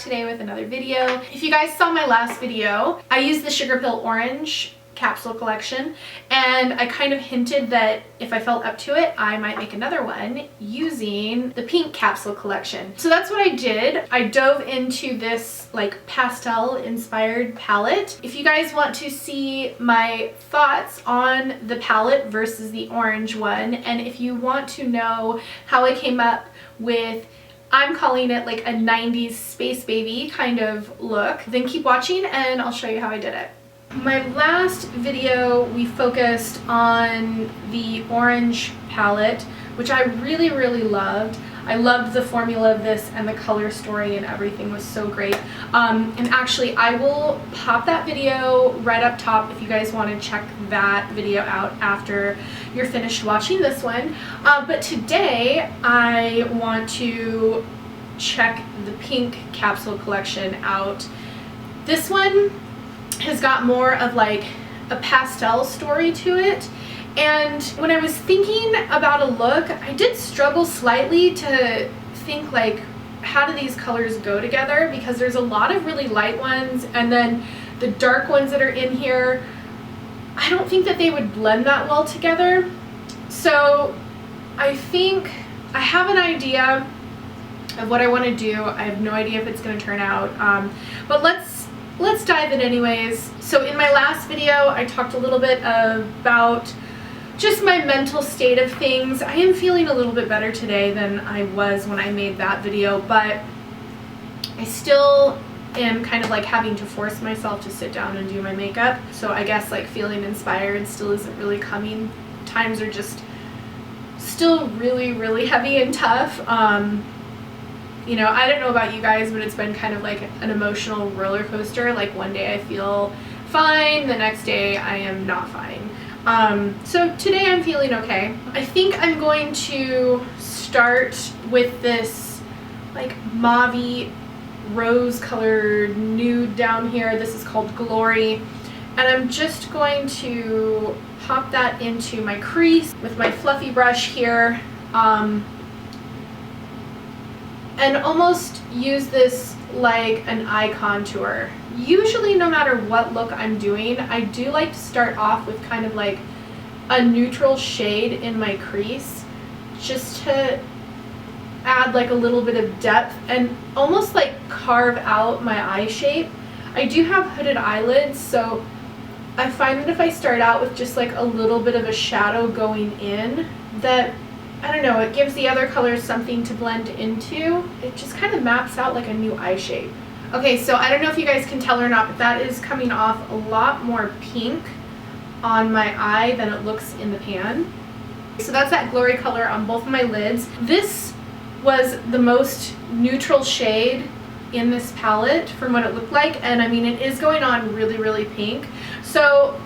today with another video. If you guys saw my last video, I used the Sugarpill Orange capsule collection, and I kind of hinted that if I felt up to it, I might make another one using the pink capsule collection. So that's what I did. I dove into this like pastel inspired palette. If you guys want to see my thoughts on the palette versus the orange one, and if you want to know how I came up with, I'm calling it like a 90s space baby kind of look, then keep watching and I'll show you how I did it. My last video we focused on the orange palette, which I really loved. I loved the formula of this, and the color story and everything was so great. And actually I will pop that video right up top if you guys want to check that video out after you're finished watching this one. But today I want to check the pink capsule collection out. This one has got more of like a pastel story to it, and when I was thinking about a look, I did struggle slightly to think like, how do these colors go together, because there's a lot of really light ones and then the dark ones that are in here, I don't think that they would blend that well together. So I think I have an idea of what I want to do. I have no idea if it's going to turn out, but let's dive in anyways. So in my last video, I talked a little bit about just my mental state of things. I am feeling a little bit better today than I was when I made that video, but I still am kind of like having to force myself to sit down and do my makeup. So I guess like feeling inspired still isn't really coming. Times are just still really heavy and tough. You know, I don't know about you guys, but it's been kind of like an emotional roller coaster. Like one day I feel fine, the next day I am not fine. So today I'm feeling okay. I think I'm going to start with this like mauve-y rose colored nude down here. This is called Glory. And I'm just going to pop that into my crease with my fluffy brush here. And almost use this like an eye contour. Usually no matter what look I'm doing, I do like to start off with kind of like a neutral shade in my crease, just to add like a little bit of depth and almost like carve out my eye shape. I do have hooded eyelids, so I find that if I start out with just like a little bit of a shadow going in, that, I don't know, it gives the other colors something to blend into. It just kind of maps out like a new eye shape. Okay, so I don't know if you guys can tell or not, but that is coming off a lot more pink on my eye than it looks in the pan. So that's that Glory color on both of my lids. This was the most neutral shade in this palette from what it looked like, and I mean it is going on really pink. So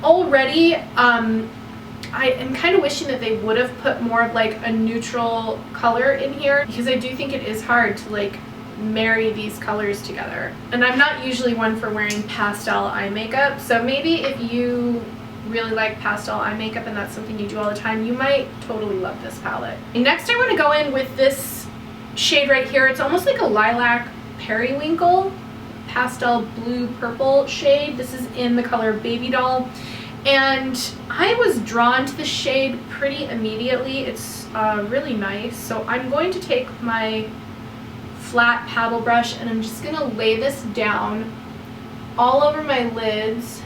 already I am kind of wishing that they would have put more of like a neutral color in here, because I do think it is hard to like marry these colors together. And I'm not usually one for wearing pastel eye makeup, so maybe if you really like pastel eye makeup and that's something you do all the time, you might totally love this palette. And next I want to go in with this shade right here. It's almost like a lilac periwinkle pastel blue purple shade. This is in the color Baby Doll. And I was drawn to the shade pretty immediately. It's really nice. So I'm going to take my flat paddle brush and I'm just going to lay this down all over my lids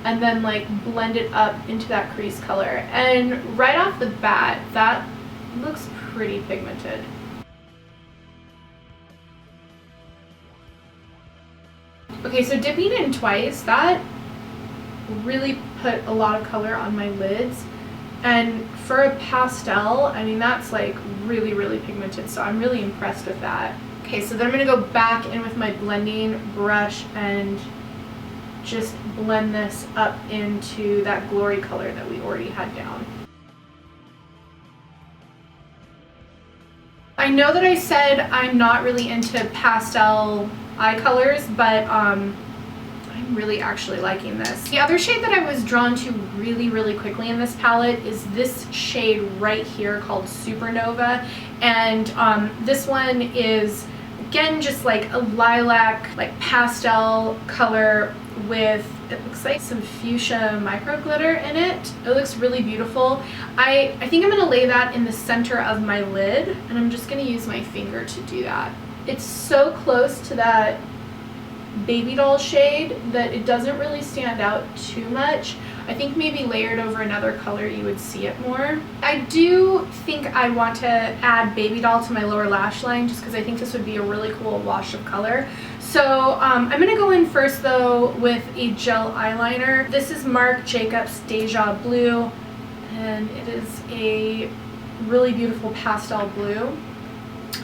and then like blend it up into that crease color. And right off the bat, that looks pretty pigmented. Okay, so dipping in twice, that really put a lot of color on my lids, and for a pastel, I mean that's like really pigmented, so I'm really impressed with that. Okay, so then I'm going to go back in with my blending brush and just blend this up into that Glory color that we already had down. I know that I said I'm not really into pastel eye colors, but I'm really actually liking this. The other shade that I was drawn to really quickly in this palette is this shade right here called Supernova, and this one is Again, just like a lilac, like pastel color with, it looks like some fuchsia micro glitter in it. It looks really beautiful. I think I'm gonna lay that in the center of my lid, and I'm just gonna use my finger to do that. It's so close to that baby doll shade that it doesn't really stand out too much. I think maybe layered over another color you would see it more. I do think I want to add baby doll to my lower lash line just because I think this would be a really cool wash of color. So I'm going to go in first though with a gel eyeliner. This is Marc Jacobs Deja Blue, and it is a really beautiful pastel blue.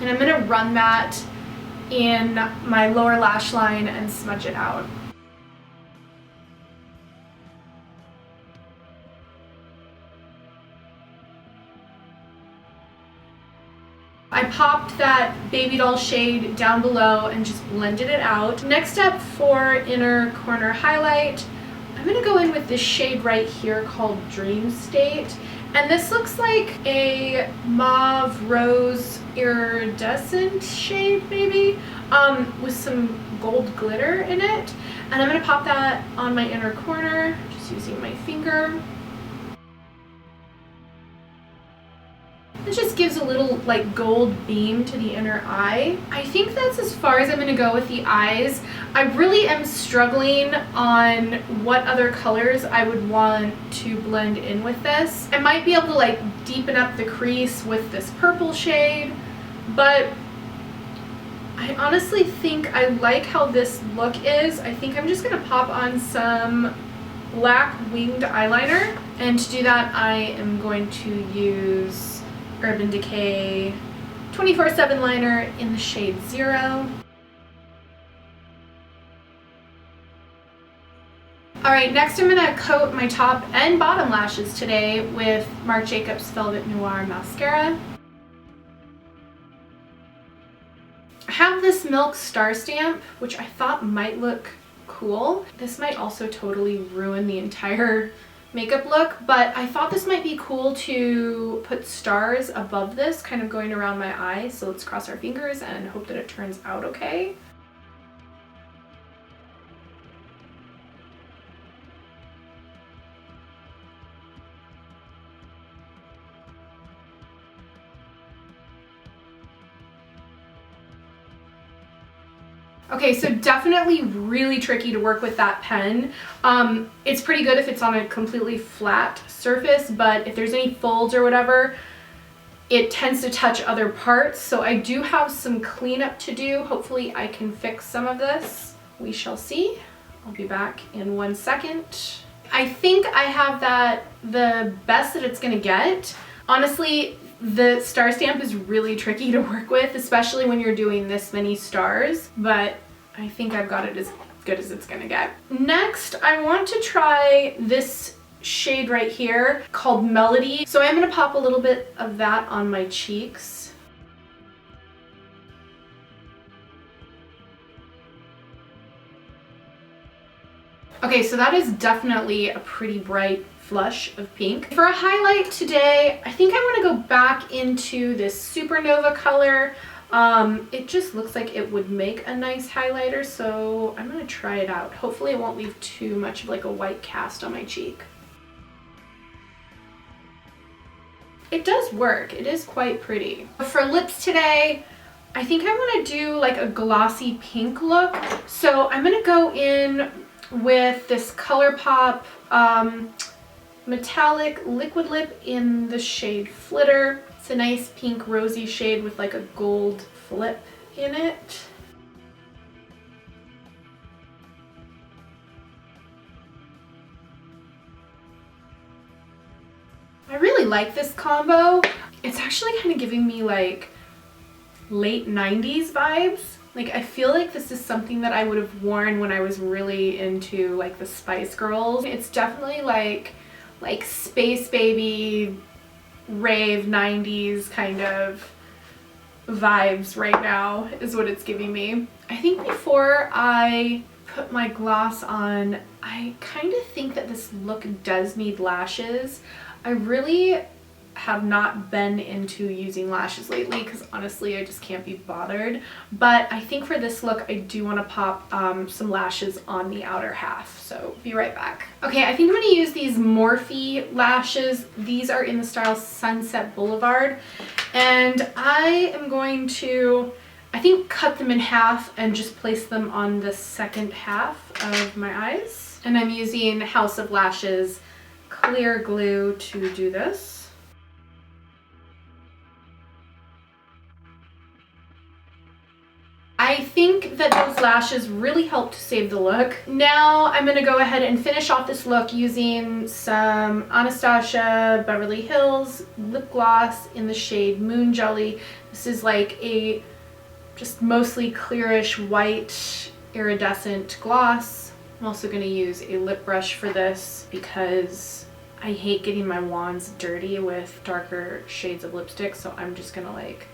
And I'm going to run that in my lower lash line and smudge it out. I popped that baby doll shade down below and just blended it out. Next up for inner corner highlight, I'm going to go in with this shade right here called Dream State. And this looks like a mauve rose iridescent shade maybe, with some gold glitter in it. And I'm going to pop that on my inner corner just using my finger. It just gives a little like gold beam to the inner eye. I think that's as far as I'm going to go with the eyes. I really am struggling on what other colors I would want to blend in with this. I might be able to like deepen up the crease with this purple shade, but I honestly think I like how this look is. I think I'm just going to pop on some black winged eyeliner, and to do that I am going to use Urban Decay 24/7 liner in the shade 0. Alright, next I'm going to coat my top and bottom lashes today with Marc Jacobs Velvet Noir Mascara. I have this Milk Star Stamp, which I thought might look cool. This might also totally ruin the entire makeup look, but I thought this might be cool to put stars above this, kind of going around my eye. So let's cross our fingers and hope that it turns out okay. Okay, so definitely really tricky to work with that pen. It's pretty good if it's on a completely flat surface, but if there's any folds or whatever, it tends to touch other parts. So I do have some cleanup to do. Hopefully I can fix some of this. We shall see. I'll be back in 1 second. I think I have that the best that it's gonna get. Honestly, the star stamp is really tricky to work with, especially when you're doing this many stars, but I think I've got it as good as it's gonna get. Next, I want to try this shade right here called Melody. So I'm gonna pop a little bit of that on my cheeks. Okay, so that is definitely a pretty bright flush of pink. For a highlight today, I think I want to go back into this Supernova color. It just looks like it would make a nice highlighter, so I'm going to try it out. Hopefully it won't leave too much of like a white cast on my cheek. It does work. It is quite pretty. For lips today, I think I want to do like a glossy pink look. So I'm going to go in with this ColourPop metallic liquid lip in the shade Flitter. It's a nice pink rosy shade with like a gold flip in it. I really like this combo. It's actually kind of giving me like late 90s vibes. Like I feel like this is something that I would have worn when I was really into like the Spice Girls. It's definitely like Space Baby, rave 90s kind of vibes right now is what it's giving me. I think before I put my gloss on, I kind of think that this look does need lashes. I really have not been into using lashes lately because honestly I just can't be bothered, but I think for this look I do want to pop some lashes on the outer half, so be right back. Okay, I think I'm going to use these Morphe lashes. These are in the style Sunset Boulevard, and I am going to, I think, cut them in half and just place them on the second half of my eyes. And I'm using House of Lashes clear glue to do this. I think that those lashes really help to save the look. Now I'm going to go ahead and finish off this look using some Anastasia Beverly Hills lip gloss in the shade Moon Jelly. This is like a just mostly clearish white iridescent gloss. I'm also going to use a lip brush for this because I hate getting my wands dirty with darker shades of lipstick, so I'm just going to like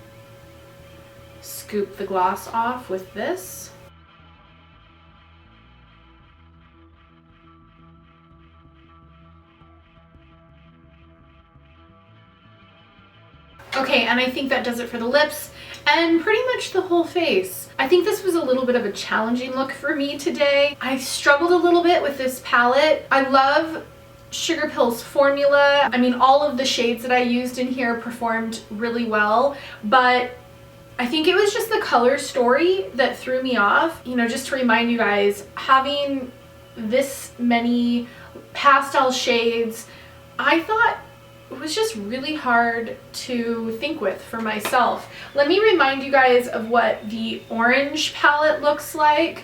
scoop the gloss off with this. Okay, and I think that does it for the lips and pretty much the whole face. I think this was a little bit of a challenging look for me today. I struggled a little bit with this palette. I love Sugarpill's formula. I mean, all of the shades that I used in here performed really well, but I think it was just the color story that threw me off. You know, just to remind you guys, having this many pastel shades, I thought it was just really hard to think with for myself. Let me remind you guys of what the orange palette looks like.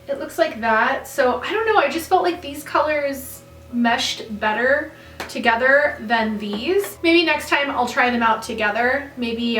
It looks like that. So I don't know, I just felt like these colors meshed better together than these. Maybe next time I'll try them out together. Maybe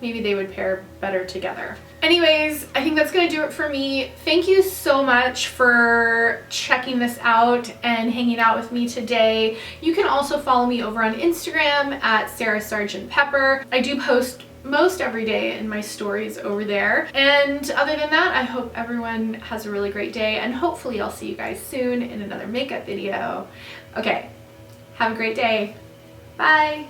they would pair better together. Anyways, I think that's gonna do it for me. Thank you so much for checking this out and hanging out with me today. You can also follow me over on Instagram at Sarah Sargent Pepper. I do post most every day in my stories over there. And other than that, I hope everyone has a really great day, and hopefully I'll see you guys soon in another makeup video. Okay, have a great day. Bye.